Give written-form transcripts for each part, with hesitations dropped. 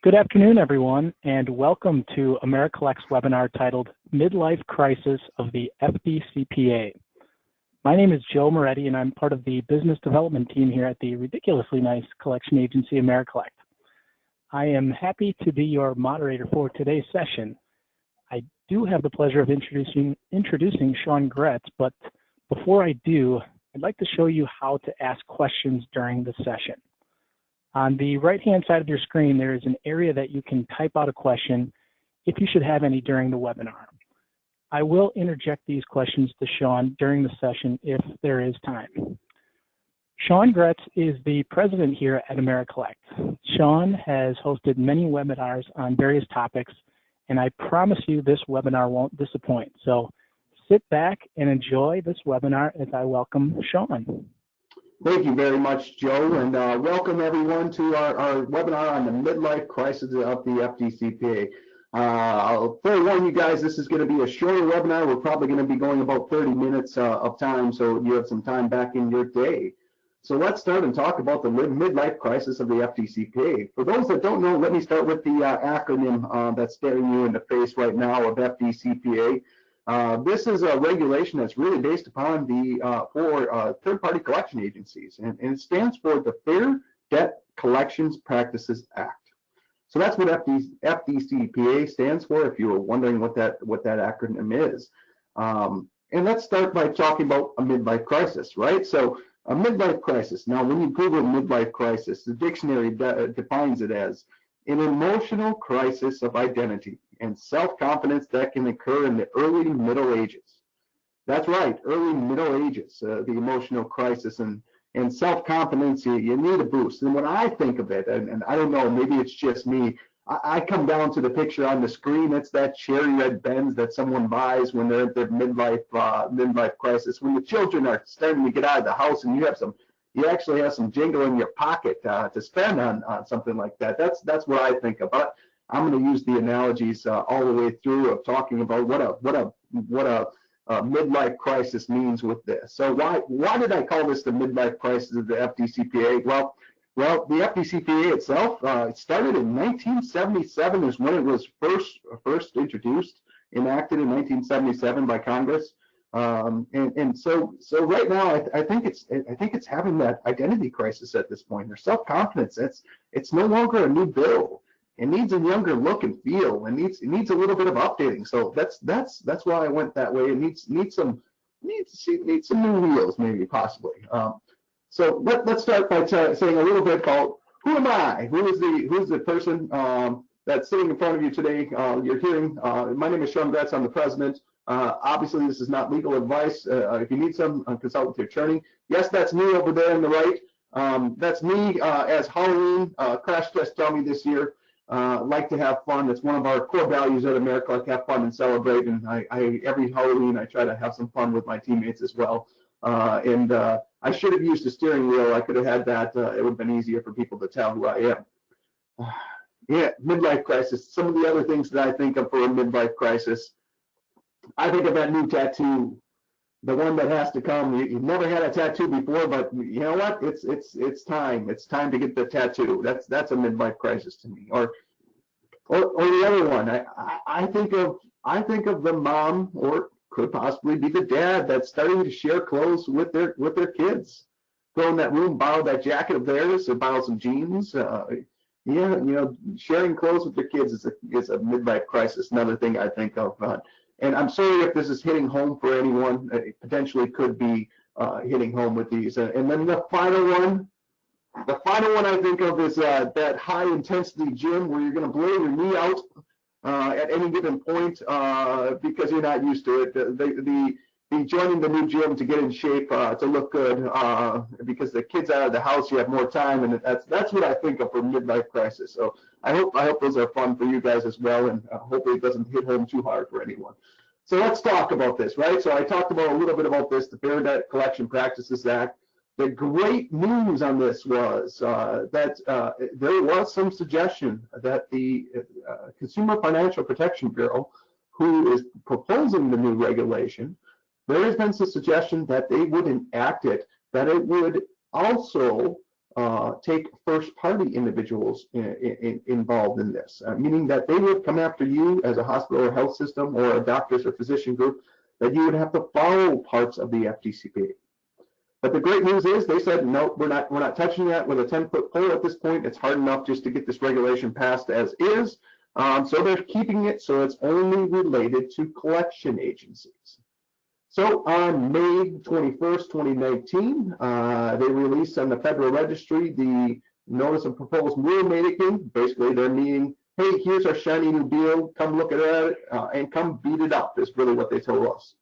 Good afternoon, everyone, and welcome to AmeriCollect's webinar titled Midlife Crisis of the FDCPA. My name is Joe Moretti, and I'm part of the business development team here at the ridiculously nice collection agency AmeriCollect. I am happy to be your moderator for today's session. I do have the pleasure of introducing Sean Gretz, but before I do, I'd like to show you how to ask questions during the session. On the right-hand side of your screen, there is an area that you can type out a question if you should have any during the webinar. I will interject these questions to Sean during the session if there is time. Sean Gretz is the president here at AmeriCollect. Sean has hosted many webinars on various topics, and I promise you this webinar won't disappoint. So sit back and enjoy this webinar as I welcome Sean. Thank you very much, Joe, and welcome everyone to our webinar on the midlife crisis of the FDCPA. I'll forewarn you guys, this is going to be a shorter webinar. We're probably going to be going about 30 minutes of time, so you have some time back in your day. So let's start and talk about the midlife crisis of the FDCPA. For those that don't know, let me start with the acronym that's staring you in the face right now of FDCPA. This is a regulation that's really based upon the third-party collection agencies, and it stands for the Fair Debt Collections Practices Act. So that's what FDCPA stands for, if you were wondering what that acronym is. And let's start by talking about a midlife crisis, right? So a midlife crisis. Now, when you Google midlife crisis, the dictionary defines it as an emotional crisis of identity and self-confidence that can occur in the early middle ages. That's right, early middle ages, the emotional crisis and self-confidence, you need a boost. And when I think of it, and I don't know, maybe it's just me, I come down to the picture on the screen. It's that cherry red Benz that someone buys when they're at their midlife crisis, when the children are starting to get out of the house and you actually have some jingle in your pocket to spend on something like that. That's what I think about. I'm going to use the analogies all the way through of talking about what a midlife crisis means with this. So why did I call this the midlife crisis of the FDCPA? Well, the FDCPA itself, it started in 1977 is when it was first introduced, enacted in 1977 by Congress. And so right now, I think it's having that identity crisis at this point. Their self-confidence. It's no longer a new bill. It needs a younger look and feel. It needs a little bit of updating. So that's why I went that way. It needs some new wheels, maybe possibly. So let's start by saying a little bit about who am I? Who's the person that's sitting in front of you today? You're hearing. My name is Sean Gretz. I'm the president. Obviously, this is not legal advice. If you need some, consult with your attorney. Yes, that's me over there on the right. That's me as Halloween crash test dummy this year. Like to have fun. It's one of our core values at AmeriCollect, have fun and celebrate. And every Halloween, I try to have some fun with my teammates as well. And I should have used a steering wheel. I could have had that. It would have been easier for people to tell who I am. Yeah, midlife crisis. Some of the other things that I think of for a midlife crisis. I think of that new tattoo, the one that has to come. You've never had a tattoo before, but you know what? It's time. It's time to get the tattoo. That's a midlife crisis to me. Or the other one. I think of the mom, or could possibly be the dad, that's starting to share clothes with their kids. Go in that room, borrow that jacket of theirs, or borrow some jeans. Sharing clothes with your kids is a midlife crisis. Another thing I think of. And I'm sorry if this is hitting home for anyone. It potentially could be hitting home with these. And then the final one I think of is that high intensity gym where you're going to blow your knee out at any given point because you're not used to it. The joining the new gym to get in shape to look good because the kid's out of the house, you have more time, and that's what I think of for midlife crisis. So I hope those are fun for you guys as well, and hopefully it doesn't hit home too hard for anyone. So let's talk about this, right? So I talked about a little bit about this, the Fair Debt Collection Practices Act. The great news on this was that there was some suggestion that the Consumer Financial Protection Bureau, who is proposing the new regulation, there has been some suggestion that they would enact it, that it would also take first-party individuals involved in this, meaning that they would come after you as a hospital or health system or a doctor's or physician group, that you would have to follow parts of the FDCPA. But the great news is they said, no, we're not touching that with a 10-foot pole at this point. It's hard enough just to get this regulation passed as is. So they're keeping it so it's only related to collection agencies. So on May 21st, 2019, they released on the Federal Registry the Notice of Proposed Rulemaking. Basically, they're meaning, hey, here's our shiny new deal. Come look at it and come beat it up, is really what they told us.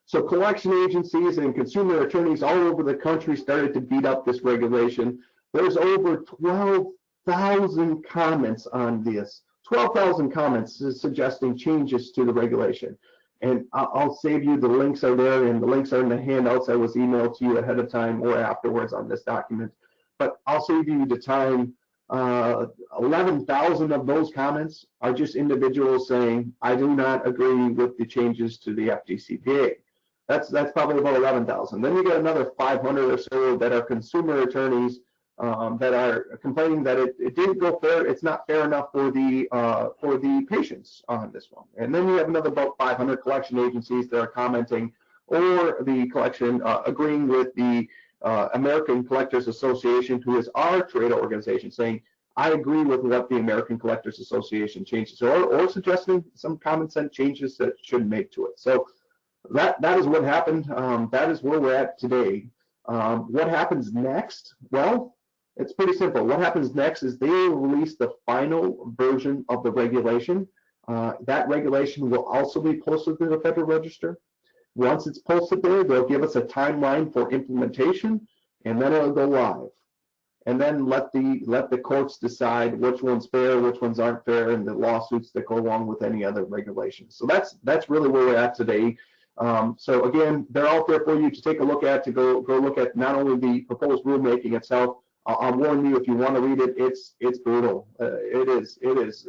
So collection agencies and consumer attorneys all over the country started to beat up this regulation. There's over 12,000 comments on this, 12,000 comments suggesting changes to the regulation. And I'll save you, the links are there, and the links are in the handouts that was emailed to you ahead of time or afterwards on this document. But I'll save you the time. 11,000 of those comments are just individuals saying, I do not agree with the changes to the FDCPA. That's probably about 11,000. Then you get another 500 or so that are consumer attorneys that are complaining that it didn't go fair. It's not fair enough for the patients on this one. And then you have another about 500 collection agencies that are commenting, or the collection agreeing with the American Collectors Association, who is our trade organization, saying, I agree with what the American Collectors Association changes, or suggesting some common sense changes that should make to it. So that is what happened. That is where we're at today. What happens next? Well, it's pretty simple. What happens next is they will release the final version of the regulation. That regulation will also be posted to the Federal Register. Once it's posted there, they'll give us a timeline for implementation, and then it'll go live. And then let the courts decide which one's fair, which ones aren't fair, and the lawsuits that go along with any other regulations. So that's really where we're at today. So again, they're out there for you to take a look at, to go look at not only the proposed rulemaking itself. I'll warn you, if you want to read it, it's brutal. It is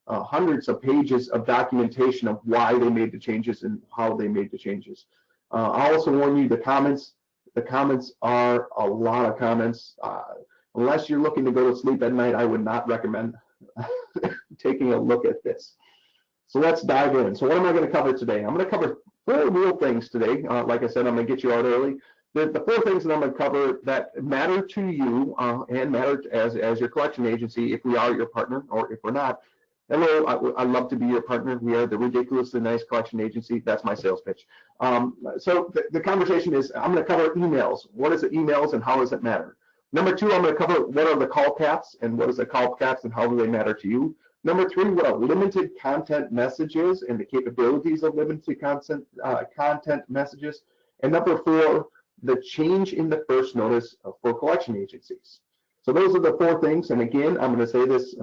hundreds of pages of documentation of why they made the changes and how they made the changes. I'll also warn you, the comments are a lot of comments. Unless you're looking to go to sleep at night, I would not recommend taking a look at this. So let's dive in. So what am I going to cover today? I'm going to cover 4 real things today. Like I said, I'm going to get you out early. The 4 things that I'm going to cover that matter to you and matter as your collection agency, if we are your partner or if we're not. Hello, I'd love to be your partner. We are the Ridiculously Nice Collection Agency. That's my sales pitch. So the conversation is, I'm going to cover emails. What is it, emails, and how does it matter? Number 2, I'm going to cover what are the call caps and what is the call caps and how do they matter to you. Number 3, what a limited content message is and the capabilities of limited content messages. And number 4, the change in the first notice for collection agencies. So those are the 4 things. And again, I'm going to say this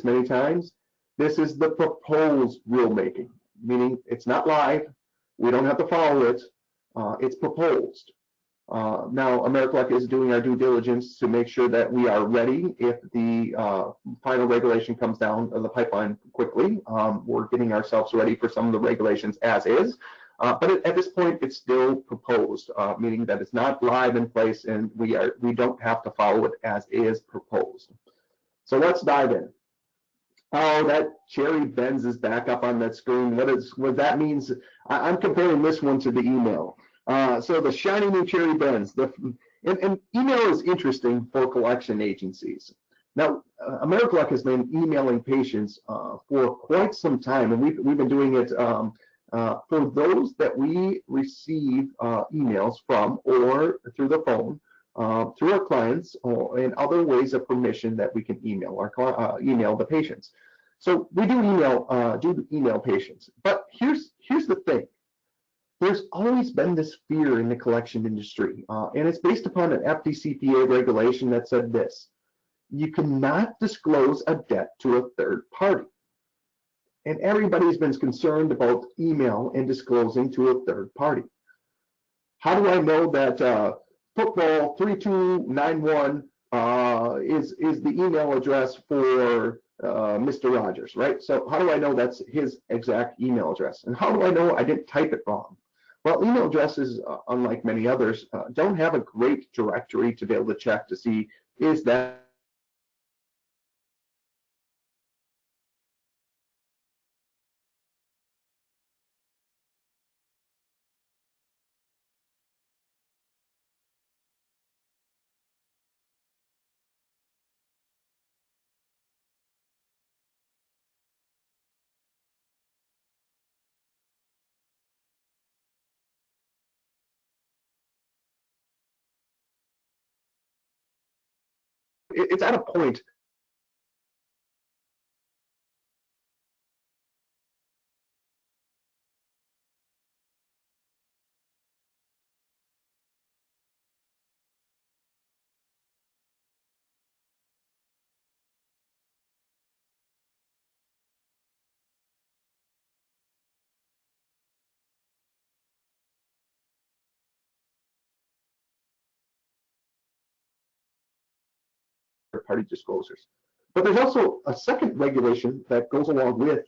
many times. This is the proposed rulemaking, meaning it's not live. We don't have to follow it. It's proposed. Now, AmeriCollect is doing our due diligence to make sure that we are ready if the final regulation comes down the pipeline quickly. We're getting ourselves ready for some of the regulations as is. But at this point, it's still proposed, meaning that it's not live in place, and we don't have to follow it as is proposed. So let's dive in. Oh, that cherry Benz is back up on that screen. What that means? I'm comparing this one to the email. So the shiny new cherry Benz. And email is interesting for collection agencies. Now, AmeriCollect has been emailing patients for quite some time, and we've been doing it for those that we receive emails from, or through the phone, through our clients, and other ways of permission that we can email the patients. So we do email patients. But here's the thing. There's always been this fear in the collection industry, and it's based upon an FDCPA regulation that said this: you cannot disclose a debt to a third party. And everybody's been concerned about email and disclosing to a third party. How do I know that football 3291 is the email address for Mr. Rogers, right? So how do I know that's his exact email address? And how do I know I didn't type it wrong? Well, email addresses, unlike many others, don't have a great directory to be able to check to see is that it's at a point third-party disclosures. But there's also a second regulation that goes along with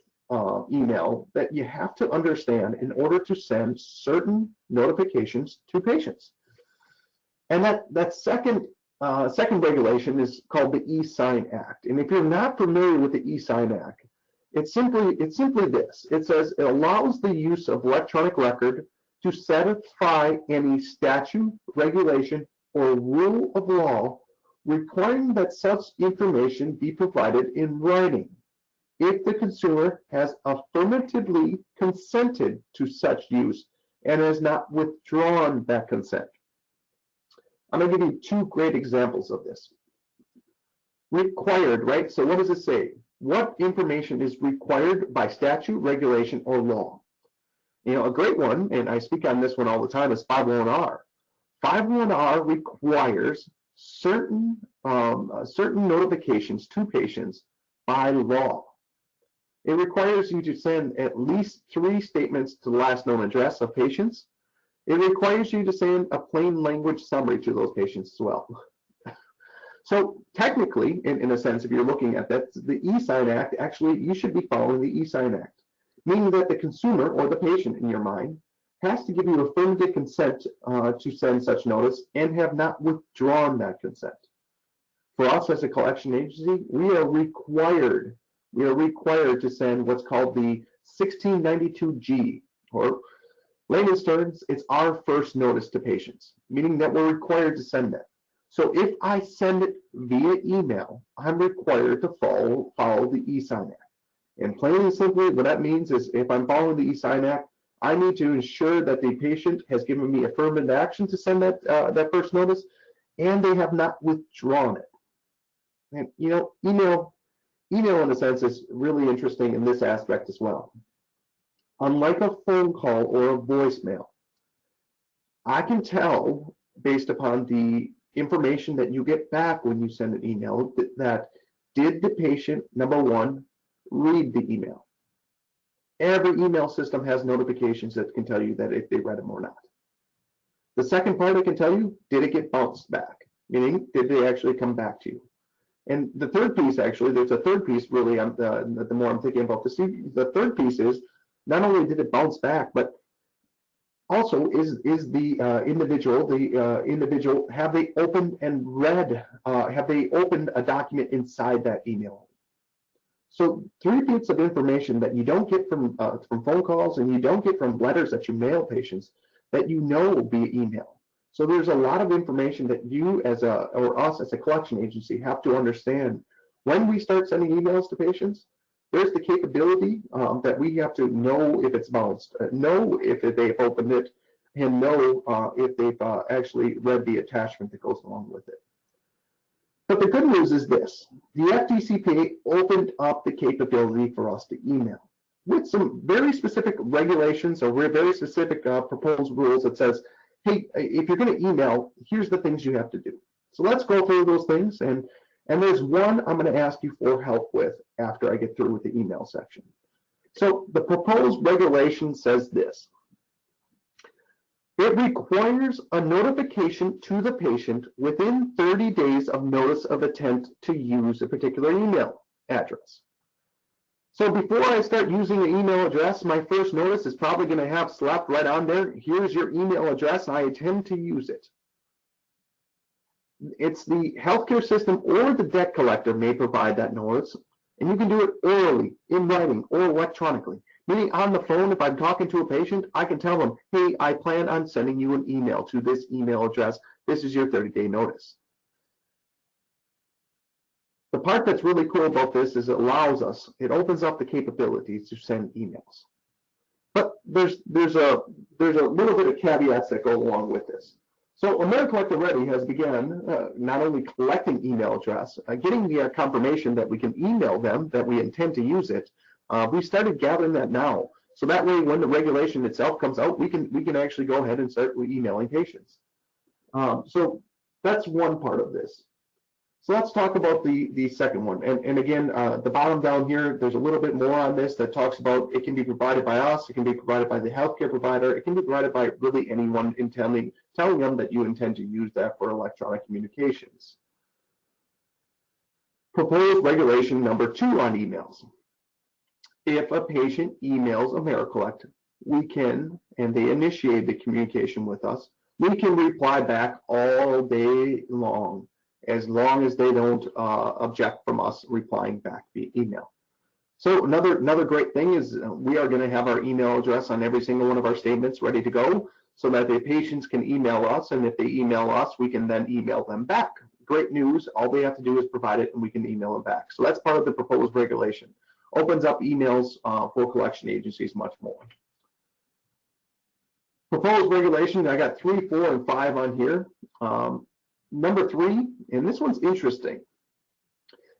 email that you have to understand in order to send certain notifications to patients. And that second regulation is called the e-Sign Act. And if you're not familiar with the e-Sign Act, it's simply this. It says it allows the use of electronic record to satisfy any statute, regulation, or rule of law requiring that such information be provided in writing if the consumer has affirmatively consented to such use and has not withdrawn that consent. I'm going to give you two great examples of this. Required, right? So what does it say? What information is required by statute, regulation, or law? You know, a great one, and I speak on this one all the time, is 501R. 501R requires certain notifications to patients by law. It requires you to send at least 3 statements to the last known address of patients. It requires you to send a plain language summary to those patients as well. So technically, in a sense, if you're looking at that, the e-Sign Act, actually, you should be following the e-Sign Act, meaning that the consumer or the patient in your mind has to give you affirmative consent to send such notice and have not withdrawn that consent. For us as a collection agency, we are required to send what's called the 1692G, or layman's terms, it's our first notice to patients, meaning that we're required to send that. So if I send it via email, I'm required to follow the e-Sign Act. And plain and simply, what that means is if I'm following the e-Sign Act, I need to ensure that the patient has given me affirmative action to send that first notice, and they have not withdrawn it. And you know, email in a sense is really interesting in this aspect as well. Unlike a phone call or a voicemail, I can tell based upon the information that you get back when you send an email that did the patient, number one, read the email. Every email system has notifications that can tell you that if they read them or not. The second part, I can tell you, did it get bounced back? Meaning, did they actually come back to you? And the third piece, actually, there's a third piece really, the more I'm thinking about this, the third piece is, not only did it bounce back, but also is the individual, have they opened and read, have they opened a document inside that email? So 3 bits of information that you don't get from phone calls and you don't get from letters that you mail patients that you know via email. So there's a lot of information that you or us as a collection agency have to understand when we start sending emails to patients. There's the capability that we have to know if it's bounced, know if they've opened it, and know if they've actually read the attachment that goes along with it. But the good news is this: the FDCPA opened up the capability for us to email with some very specific regulations or very specific proposed rules that says, hey, if you're going to email, here's the things you have to do. So let's go through those things, and there's one I'm going to ask you for help with after I get through with the email section. So the proposed regulation says this: it requires a notification to the patient within 30 days of notice of intent to use a particular email address. So before I start using the email address, my first notice is probably going to have slapped right on there. Here's your email address. I intend to use it. It's the healthcare system or the debt collector may provide that notice, and you can do it orally, in writing, or electronically. Meaning on the phone, if I'm talking to a patient, I can tell them, hey, I plan on sending you an email to this email address. This is your 30-day notice. The part that's really cool about this is it allows us, it opens up the capabilities to send emails. But there's a little bit of caveats that go along with this. So AmeriCollect already has begun not only collecting email address, getting the confirmation that we can email them, that we intend to use it. We started gathering that now. So that way, when the regulation itself comes out, we can actually go ahead and start emailing patients. So that's one part of this. So let's talk about the second one. And again, the bottom down here, there's a little bit more on this that talks about it can be provided by us, it can be provided by the healthcare provider, it can be provided by really anyone telling them that you intend to use that for electronic communications. Proposed regulation number 2 on emails. If a patient emails AmeriCollect, we can, and they initiate the communication with us, we can reply back all day long as they don't object from us replying back via email. So another great thing is we are going to have our email address on every single one of our statements ready to go so that the patients can email us, and if they email us, we can then email them back. Great news, all they have to do is provide it and we can email them back. So that's part of the proposed regulation. Opens up emails for collection agencies much more. Proposed regulation, I got 3, 4, and 5 on here. Number 3, and this one's interesting.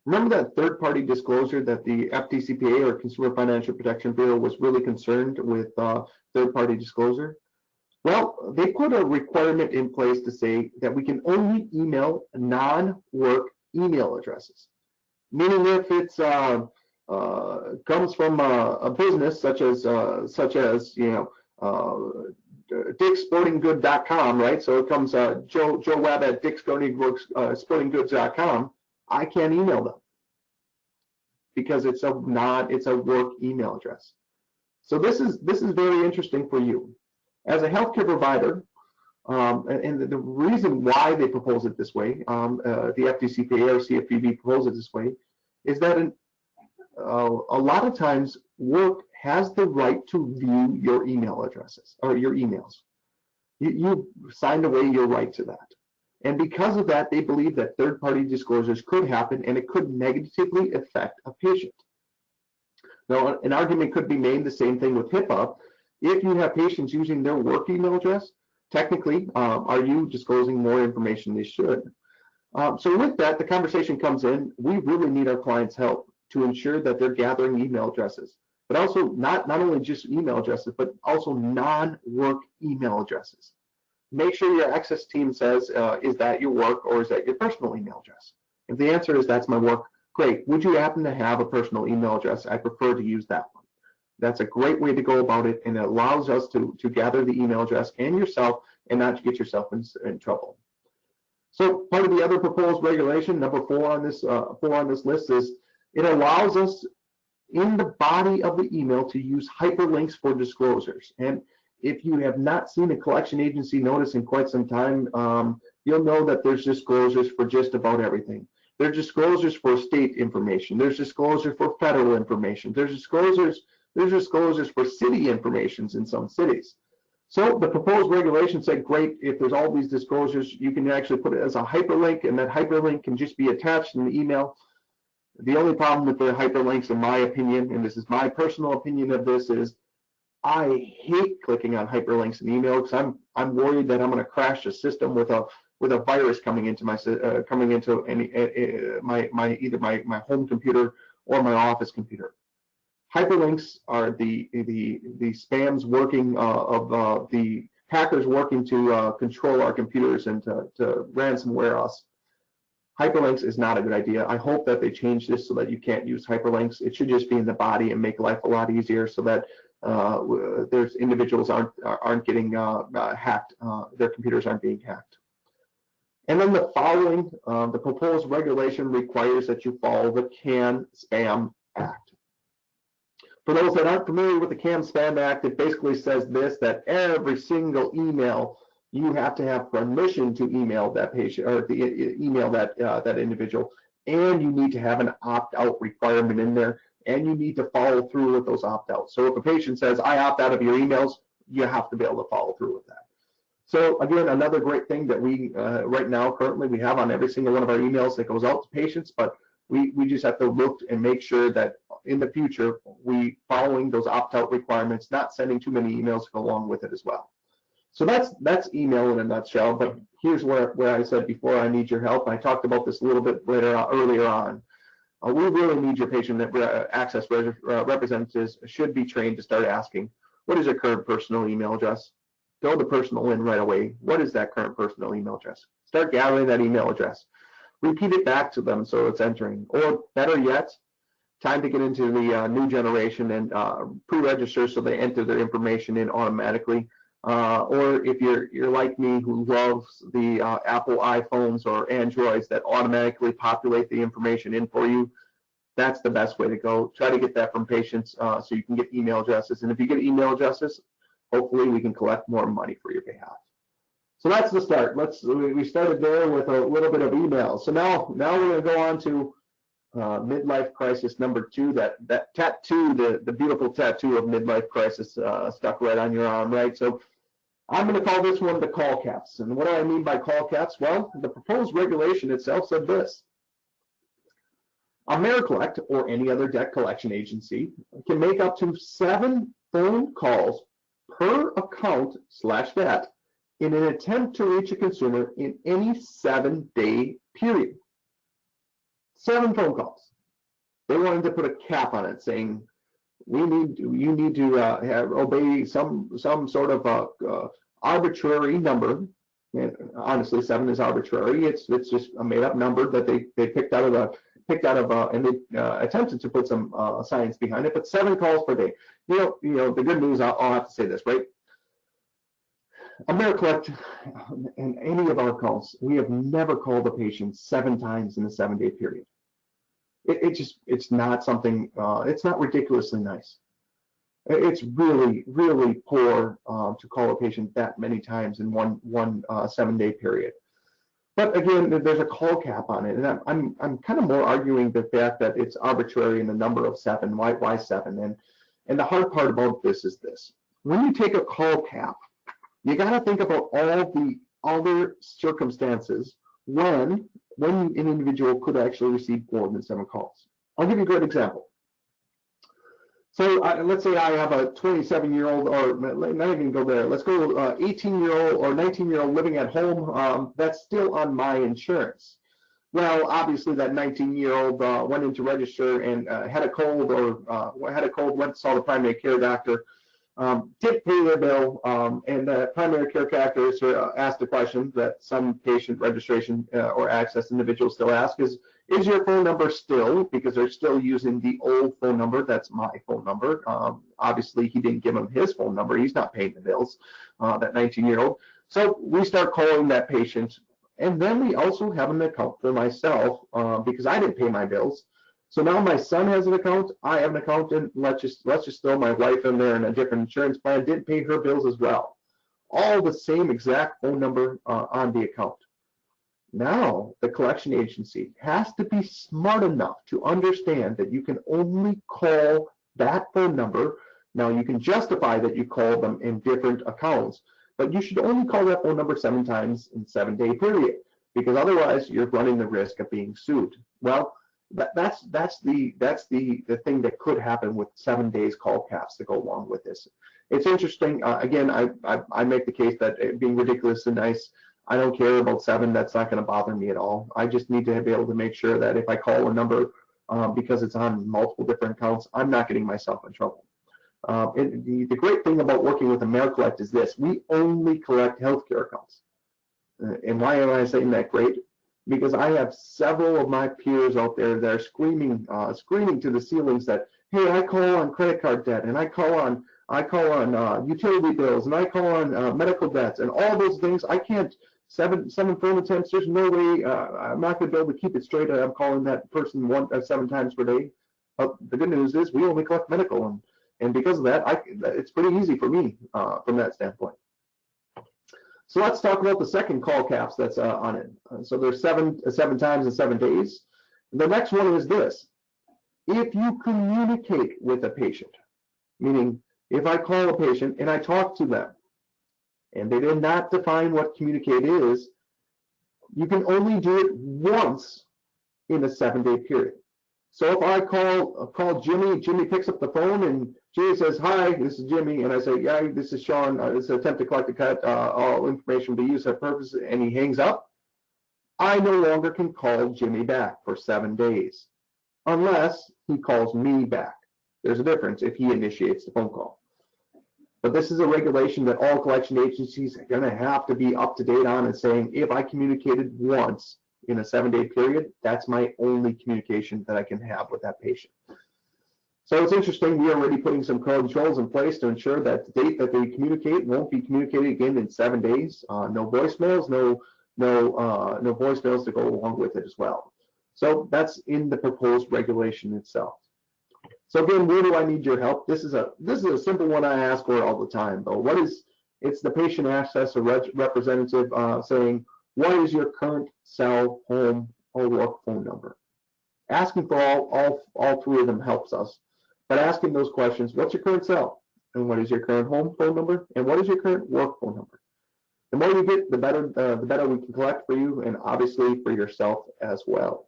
Remember that third-party disclosure that the FDCPA, or Consumer Financial Protection Bureau, was really concerned with third-party disclosure? Well, they put a requirement in place to say that we can only email non-work email addresses. Meaning if it's comes from a business such as dicksportinggood.com, right? So it comes Joe Webb at dicksportinggoods.com. I can't email them because it's a work email address. So this is very interesting for you as a healthcare provider. And the reason why they propose it this way, the FDCPA or CFPB propose it this way, is that a lot of times work has the right to view your email addresses or your emails. You signed away your right to that. And because of that, they believe that third-party disclosures could happen and it could negatively affect a patient. Now, an argument could be made, the same thing with HIPAA. If you have patients using their work email address, technically, are you disclosing more information they should? So with that, the conversation comes in, we really need our clients' help to ensure that they're gathering email addresses, but also not only just email addresses, but also non-work email addresses. Make sure your access team says, is that your work or is that your personal email address? If the answer is that's my work, great. Would you happen to have a personal email address? I prefer to use that one. That's a great way to go about it, and it allows us to gather the email address and yourself and not to get yourself in trouble. So part of the other proposed regulation, number 4 on this list, is it allows us in the body of the email to use hyperlinks for disclosures. And if you have not seen a collection agency notice in quite some time, you'll know that there's disclosures for just about everything. There's disclosures for state information. There's disclosures for federal information. There's disclosures for city informations in some cities. So the proposed regulation said, great, if there's all these disclosures, you can actually put it as a hyperlink, and that hyperlink can just be attached in the email. The only problem with the hyperlinks, in my opinion, and this is my personal opinion of this, is I hate clicking on hyperlinks in email because I'm worried that I'm going to crash the system with a virus coming into my either my home computer or my office computer. Hyperlinks are the spams working of the hackers working to control our computers and to ransomware us. Hyperlinks is not a good idea. I hope that they change this so that you can't use hyperlinks. It should just be in the body and make life a lot easier so that there's individuals aren't getting hacked. Their computers aren't being hacked. And then the following, the proposed regulation requires that you follow the CAN-SPAM Act. For those that aren't familiar with the CAN-SPAM Act, it basically says this, that every single email, you have to have permission to email that patient or email that individual, and you need to have an opt-out requirement in there, and you need to follow through with those opt-outs. So if a patient says, I opt out of your emails, you have to be able to follow through with that. So again, another great thing that we right now currently we have on every single one of our emails that goes out to patients, but we just have to look and make sure that in the future we following those opt-out requirements, not sending too many emails to go along with it as well. So that's email in a nutshell. But here's where I said before, I need your help. I talked about this a little bit earlier on. We really need your patient access representatives should be trained to start asking, what is your current personal email address? Throw the personal in right away. What is that current personal email address? Start gathering that email address. Repeat it back to them so it's entering. Or better yet, time to get into the new generation and pre-register so they enter their information in automatically. Or if you're like me who loves the Apple iPhones or Androids that automatically populate the information in for you, that's the best way to go. Try to get that from patients so you can get email addresses. And if you get email addresses, hopefully we can collect more money for your behalf. So that's the start. We started there with a little bit of email. So now we're going to go on to midlife crisis number 2. That tattoo, the beautiful tattoo of midlife crisis stuck right on your arm, right? So I'm going to call this one the call caps. And what do I mean by call caps? Well, the proposed regulation itself said this. AmeriCollect or any other debt collection agency can make up to 7 phone calls per account/debt in an attempt to reach a consumer in any 7-day period. 7 phone calls. They wanted to put a cap on it, saying you need to obey some sort of arbitrary number. And honestly, 7 is arbitrary. It's just a made-up number that they picked out of and they attempted to put some science behind it. But 7 calls per day. You know the good news. I'll have to say this, right? AmeriCollect and any of our calls, we have never called a patient 7 times in a 7-day period. It's not something. It's not ridiculously nice. It's really, really poor to call a patient that many times in one 7-day period. But again, there's a call cap on it, and I'm kind of more arguing the fact that it's arbitrary in the number of 7. Why 7? And the hard part about this is this: when you take a call cap, you got to think about all the other circumstances when an individual could actually receive more than 7 calls. I'll give you a good example. So let's say I have a 27-year-old, or not even go there. Let's go 18-year-old or 19-year-old living at home that's still on my insurance. Well, obviously that 19-year-old went in to register and had a cold went saw the primary care doctor, didn't pay their bill, and the primary care doctor asked the question that some patient registration or access individuals still ask is your phone number still, because they're still using the old phone number, that's my phone number. Obviously he didn't give him his phone number, he's not paying the bills, that 19-year-old. So we start calling that patient, and then we also have an account for myself because I didn't pay my bills. So now my son has an account, I have an account, and let's just throw my wife in there in a different insurance plan, didn't pay her bills as well. All the same exact phone number on the account. Now the collection agency has to be smart enough to understand that you can only call that phone number. Now you can justify that you call them in different accounts, but you should only call that phone number 7 times in 7-day period, because otherwise you're running the risk of being sued. Well, that's the thing that could happen with 7 days call caps to go along with this. It's interesting. Again, I make the case that being ridiculously nice, I don't care about 7. That's not going to bother me at all. I just need to be able to make sure that if I call a number because it's on multiple different accounts, I'm not getting myself in trouble. The great thing about working with AmeriCollect is this: we only collect healthcare accounts. And why am I saying that great? Because I have several of my peers out there that are screaming to the ceilings that, hey, I call on credit card debt, and I call on utility bills, and I call on medical debts, and all those things. I can't. 7 phone attempts. There's no way. I'm not going to be able to keep it straight. I'm calling that person 7 times per day. The good news is we only collect medical, And because of that, it's pretty easy for me from that standpoint. So let's talk about the second call caps that's on it. So there's seven times in 7 days. The next one is this. If you communicate with a patient, meaning if I call a patient and I talk to them and they did not define what communicate is, you can only do it once in a 7-day period. So if I call Jimmy, Jimmy picks up the phone and Jimmy says, "Hi, this is Jimmy," and I say, "Yeah, this is Sean. This is an attempt to collect and cut all information to use that purpose," and he hangs up, I no longer can call Jimmy back for 7 days, unless he calls me back. There's a difference if he initiates the phone call. But this is a regulation that all collection agencies are going to have to be up to date on and saying, if I communicated once in a 7-day period, that's my only communication that I can have with that patient. So it's interesting, we are already putting some controls in place to ensure that the date that they communicate won't be communicated again in 7 days. No voicemails, no voicemails to go along with it as well. So that's in the proposed regulation itself. So again, where do I need your help? This is a simple one I ask for all the time, though. It's the patient access representative saying, what is your current cell, home, or work phone number? Asking for all 3 of them helps us. But asking those questions, what's your current cell? And what is your current home phone number? And what is your current work phone number? The more you get, the better we can collect for you, and obviously for yourself as well.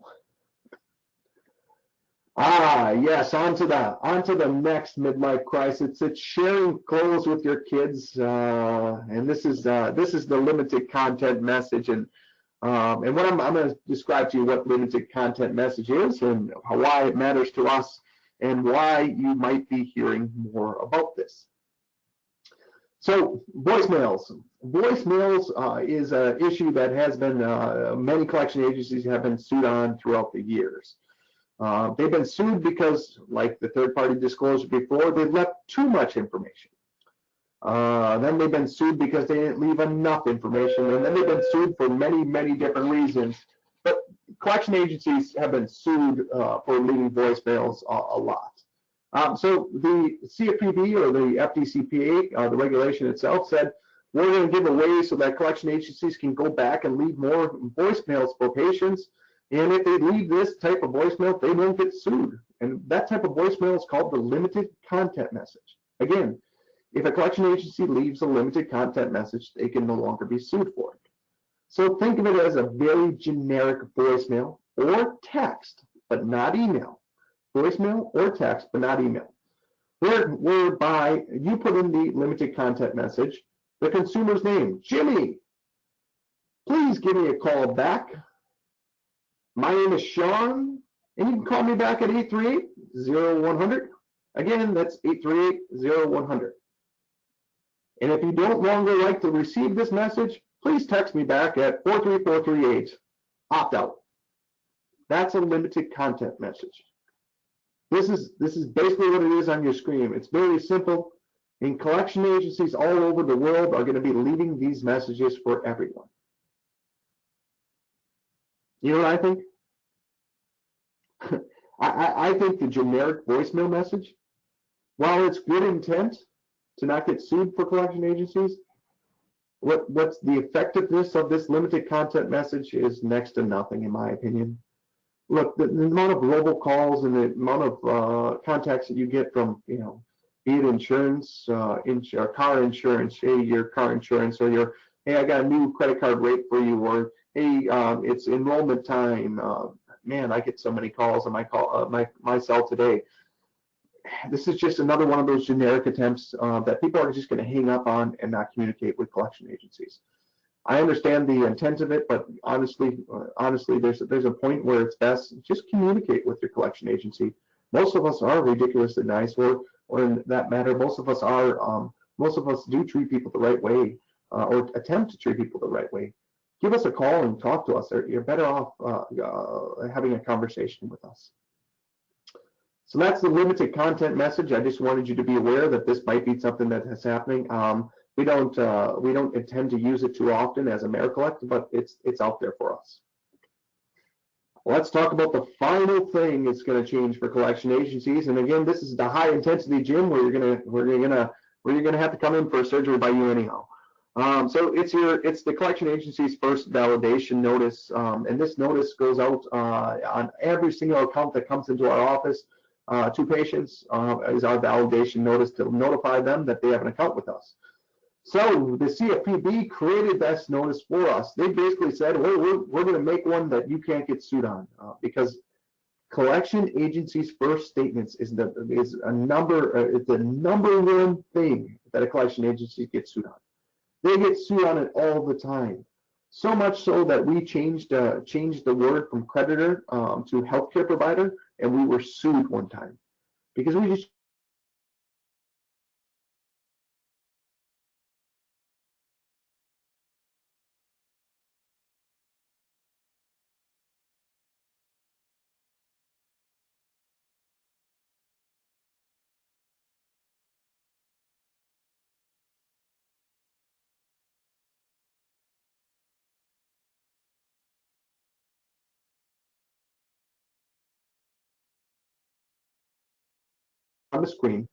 Yes, on to the next midlife crisis. It's sharing clothes with your kids, and this is the limited content message, and what I'm going to describe to you what limited content message is and why it matters to us and why you might be hearing more about this. So voicemails. Voicemails is an issue that has been many collection agencies have been sued on throughout the years. They've been sued because, like the third-party disclosure before, they've left too much information. Then they've been sued because they didn't leave enough information, and then they've been sued for many, many different reasons. But collection agencies have been sued for leaving voicemails a lot. So the CFPB or the FDCPA, the regulation itself said, we're going to give a way so that collection agencies can go back and leave more voicemails for patients. And if they leave this type of voicemail, they won't get sued. And that type of voicemail is called the limited content message. Again, if a collection agency leaves a limited content message, they can no longer be sued for it. So think of it as a very generic voicemail or text, but not email. Voicemail or text, but not email. Whereby you put in the limited content message, the consumer's name, Jimmy. Please give me a call back. My name is Sean, and you can call me back at 838-0100. Again, that's 838-0100. And if you don't longer like to receive this message, please text me back at 43438. Opt out. That's a limited content message. This is basically what it is on your screen. It's very simple. And collection agencies all over the world are going to be leaving these messages for everyone. You know what I think? I think the generic voicemail message, while it's good intent to not get sued for collection agencies, what's the effectiveness of this limited content message is next to nothing, in my opinion. Look, the amount of robocalls and the amount of contacts that you get from, be it insurance, car insurance, hey, your car insurance, or hey, I got a new credit card rate for you, or hey, it's enrollment time. Man, I get so many calls on my cell today. This is just another one of those generic attempts that people are just going to hang up on and not communicate with collection agencies. I understand the intent of it, but honestly, there's a point where it's best just communicate with your collection agency. Most of us are ridiculously nice, or in that matter, most of us do treat people the right way, or attempt to treat people the right way. Give us a call and talk to us. You're better off having a conversation with us. So that's the limited content message. I just wanted you to be aware that this might be something that is happening. We don't intend to use it too often as AmeriCollect, but it's out there for us. Let's talk about the final thing that's going to change for collection agencies. And again, this is the high intensity gym where you're gonna have to come in for a surgery by you anyhow. So it's the collection agency's first validation notice, and this notice goes out on every single account that comes into our office to patients. Is our validation notice to notify them that they have an account with us. So the CFPB created this notice for us. They basically said, well, we're going to make one that you can't get sued on because collection agencies' first statements is the number one thing that a collection agency gets sued on. They get sued on it all the time. So much so that we changed the word from creditor to healthcare provider, and we were sued one time because we just on the screen.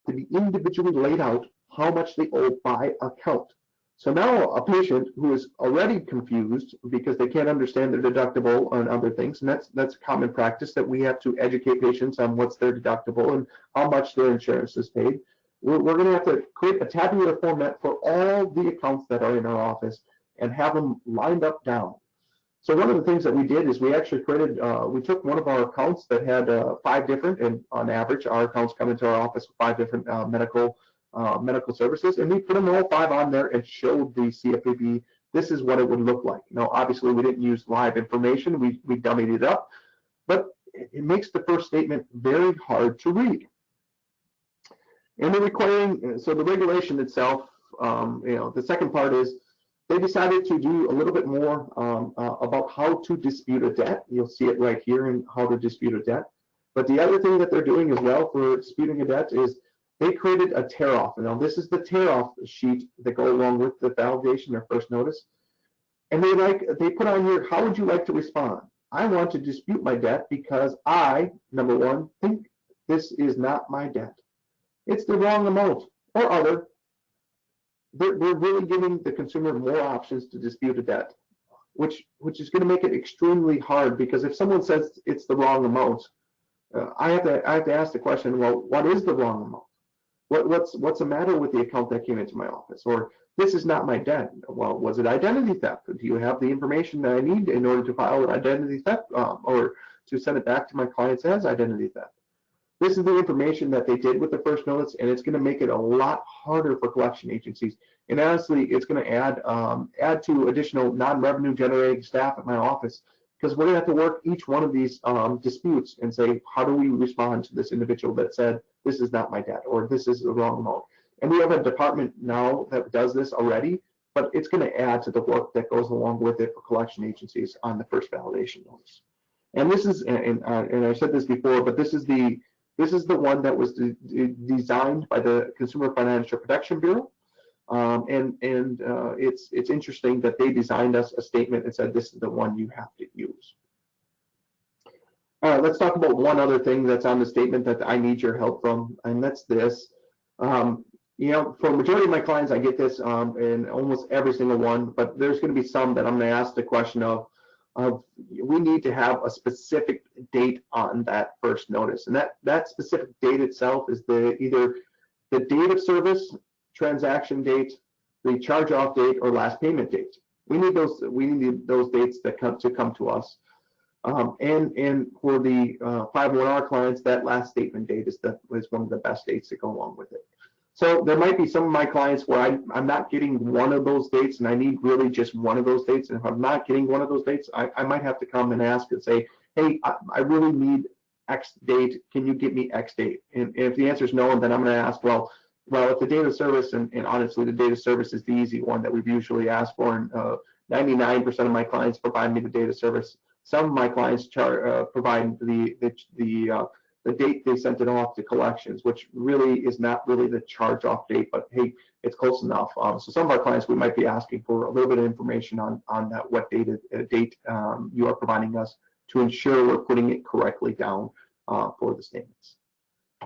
To be individually laid out how much they owe by account. So now a patient who is already confused because they can't understand their deductible and other things, and that's common practice that we have to educate patients on what's their deductible and how much their insurance is paid. We're going to have to create a tabular format for all the accounts that are in our office and have them lined up down. So one of the things that we did is we actually created, we took one of our accounts that had 5 different, and on average, our accounts come into our office with 5 different medical services, and we put them all 5 on there and showed the CFPB this is what it would look like. Now, obviously, we didn't use live information; we dummied it up, but it makes the first statement very hard to read. And the regulation itself, the second part is, they decided to do a little bit more about how to dispute a debt. You'll see it right here in how to dispute a debt. But the other thing that they're doing as well for disputing a debt is they created a tear-off. Now, this is the tear-off sheet that go along with the validation or first notice. And they put on here, how would you like to respond? I want to dispute my debt because I, number one, think this is not my debt. It's the wrong amount or other. They're really giving the consumer more options to dispute a debt, which is going to make it extremely hard, because if someone says it's the wrong amount, I have to ask the question, well, what is the wrong amount? What's the matter with the account that came into my office? Or this is not my debt. Well, was it identity theft? Do you have the information that I need in order to file an identity theft or to send it back to my clients as identity theft? This is the information that they did with the first notice, and it's going to make it a lot harder for collection agencies. And honestly, it's going to add to additional non-revenue generating staff at my office, because we're going to have to work each one of these disputes and say, how do we respond to this individual that said, this is not my debt, or this is the wrong amount? And we have a department now that does this already, but it's going to add to the work that goes along with it for collection agencies on the first validation notice. And this is, and I said this before, but this is the one that was designed by the Consumer Financial Protection Bureau. It's interesting that they designed us a statement and said, this is the one you have to use. All right, let's talk about one other thing that's on the statement that I need your help from, and that's this. For a majority of my clients, I get this in almost every single one, but there's going to be some that I'm going to ask the question of we need to have a specific date on that first notice, and that specific date itself is either the date of service, transaction date, the charge-off date, or last payment date. We need those dates that come to us, and for the 501R clients, that last statement date is one of the best dates to go along with it. So there might be some of my clients where I'm not getting one of those dates, and I need really just one of those dates. And if I'm not getting one of those dates, I might have to come and ask and say, hey, I really need X date. Can you get me X date? And if the answer is no, then I'm going to ask, well, if the data service, and honestly, the data service is the easy one that we've usually asked for, and 99% of my clients provide me the data service. Some of my clients provide the date they sent it off to collections, which really is not really the charge-off date, but hey, it's close enough. So some of our clients, we might be asking for a little bit of information on that, what date you are providing us, to ensure we're putting it correctly down for the statements.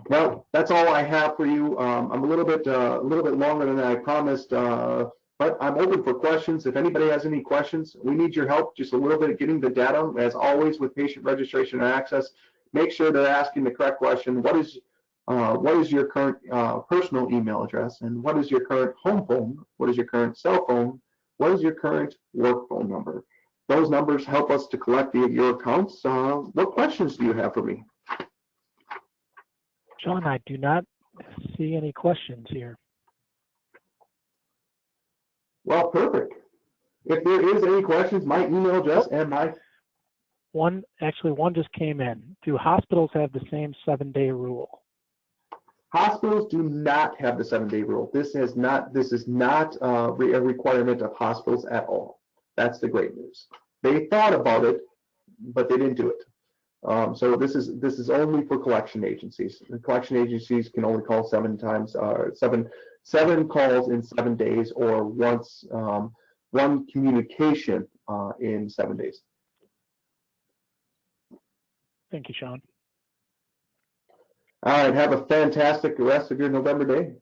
Well, that's all I have for you. I'm a little bit longer than I promised, but I'm open for questions. If anybody has any questions, we need your help just a little bit getting the data. As always, with patient registration and access, make sure they're asking the correct question. What is your current personal email address, and what is your current home phone? What is your current cell phone? What is your current work phone number? Those numbers help us to collect your accounts. What questions do you have for me? John, I do not see any questions here. Well, perfect. If there is any questions, my email address and my... One just came in. Do hospitals have the same 7-day rule? Hospitals do not have the 7-day rule. This is not a requirement of hospitals at all. That's the great news. They thought about it, but they didn't do it. So this is only for collection agencies. The collection agencies can only call 7 calls in 7 days, or once one communication in 7 days. Thank you, Sean. All right, have a fantastic rest of your November day.